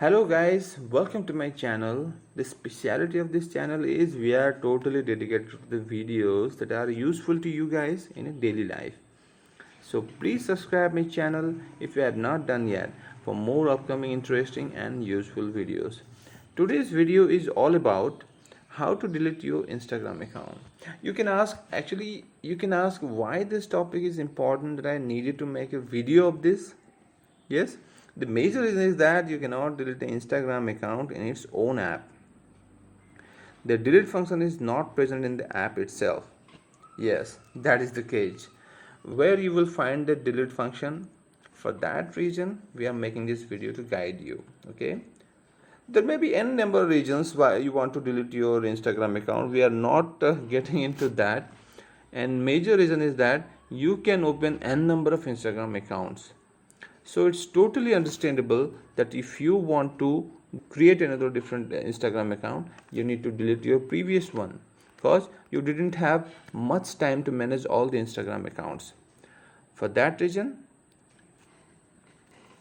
Hello guys, welcome to my channel. The speciality of this channel is we are totally dedicated to the videos that are useful to you guys in a daily life. So please subscribe my channel if you have not done yet for more upcoming interesting and useful videos. Today's video is all about how to delete your Instagram account. You can ask why this topic is important that I needed to make a video of this. Yes, the major reason is that you cannot delete the Instagram account in its own app. The delete function is not present in the app itself. Yes, that is the case. Where you will find the delete function? For that reason, we are making this video to guide you. Okay. There may be n number of reasons why you want to delete your Instagram account. We are not getting into that. And major reason is that you can open n number of Instagram accounts. So it's totally understandable that if you want to create another different Instagram account, you need to delete your previous one because you didn't have much time to manage all the Instagram accounts. For that reason,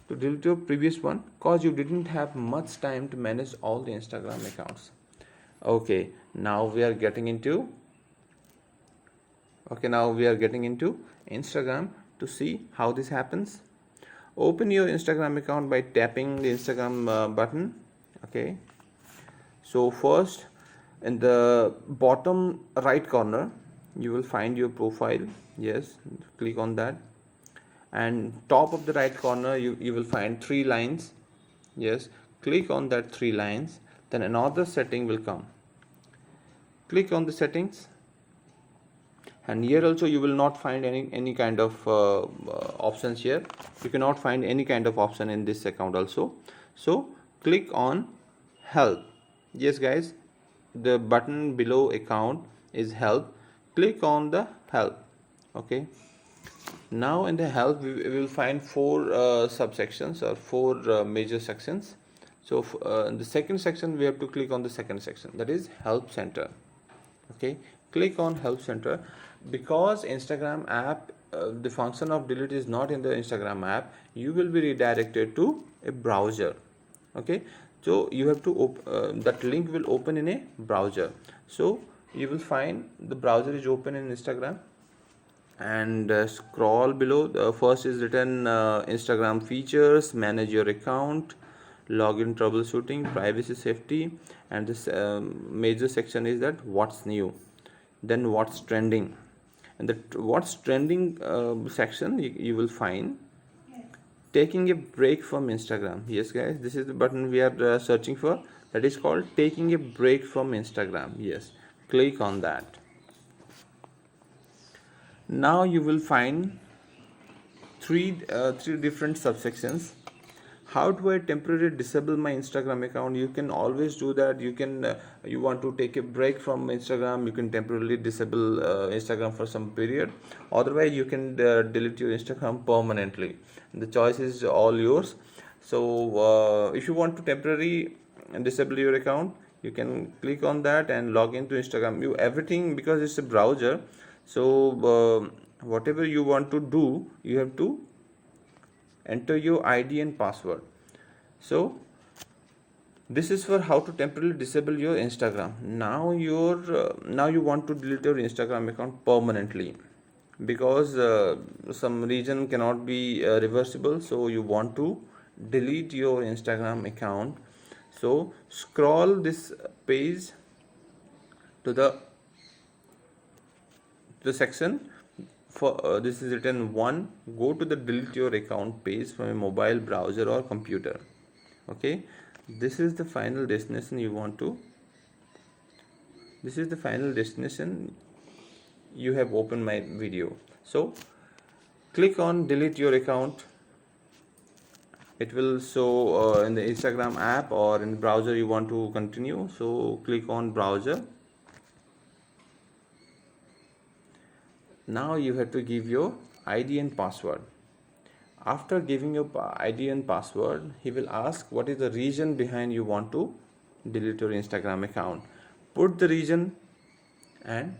to delete your previous one because you didn't have much time to manage all the Instagram accounts. Okay, now we are getting into Instagram to see how this happens. Open your Instagram account by tapping the Instagram button. Okay, so first in the bottom right corner you will find your profile. Yes, click on that, and top of the right corner you will find three lines. Yes, click on that three lines, then another setting will come. Click on the settings, and here also you will not find any kind of options. Here you cannot find any kind of option in this account also. So click on help. Yes guys, the button below account is help. Click on the help. Okay, now in the help we will find four subsections or four major sections. So in the second section we have to click on the second section, that is help center. Okay, click on help center. Because Instagram app, the function of delete is not in the Instagram app, you will be redirected to a browser. Okay, so you have to that link will open in a browser. So you will find the browser is open in Instagram, and scroll below. First is written Instagram features, manage your account, login troubleshooting, privacy safety, and this major section is that what's new, then what's trending. And the what's trending section you will find taking a break from Instagram. Yes guys, this is the button we are searching for, that is called taking a break from Instagram. Yes, click on that. Now you will find three different subsections. How do I temporarily disable my Instagram account? You can always do that. You can you want to take a break from Instagram, you can temporarily disable Instagram for some period. Otherwise you can delete your Instagram permanently. The choice is all yours. So if you want to temporarily disable your account, you can click on that and log into Instagram. You everything, because it's a browser, so whatever you want to do, you have to enter your ID and password. So this is for how to temporarily disable your Instagram. Now now you want to delete your Instagram account permanently, because some reason cannot be reversible, so you want to delete your Instagram account. So scroll this page to the section for this is written 1. Go to the delete your account page from a mobile browser or computer. Okay, this is the final destination you want to, this is the final destination you have opened my video. So click on delete your account. It will show in the Instagram app or in the browser you want to continue. So click on browser. Now you have to give your ID and password. After giving your ID and password, he will ask what is the reason behind you want to delete your Instagram account. Put the reason, and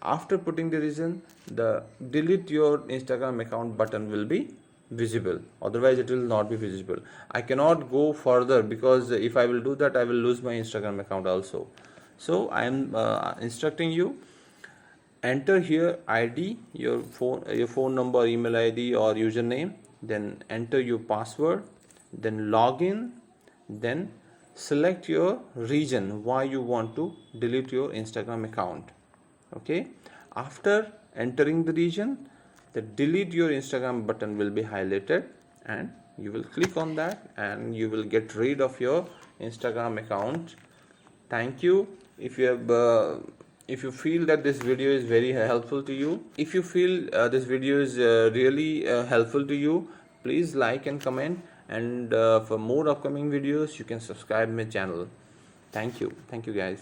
after putting the reason, the delete your Instagram account button will be visible, otherwise it will not be visible. I cannot go further because if I will do that, I will lose my Instagram account also. So I am instructing you, enter here ID, your phone number, email ID or username, then enter your password, then log in, then select your region why you want to delete your Instagram account. Okay, after entering the region, the delete your Instagram button will be highlighted, and you will click on that and you will get rid of your Instagram account. Thank you. If you feel that this video is very helpful to you, if you feel this video is really helpful to you, please like and comment, and for more upcoming videos you can subscribe my channel. Thank you guys.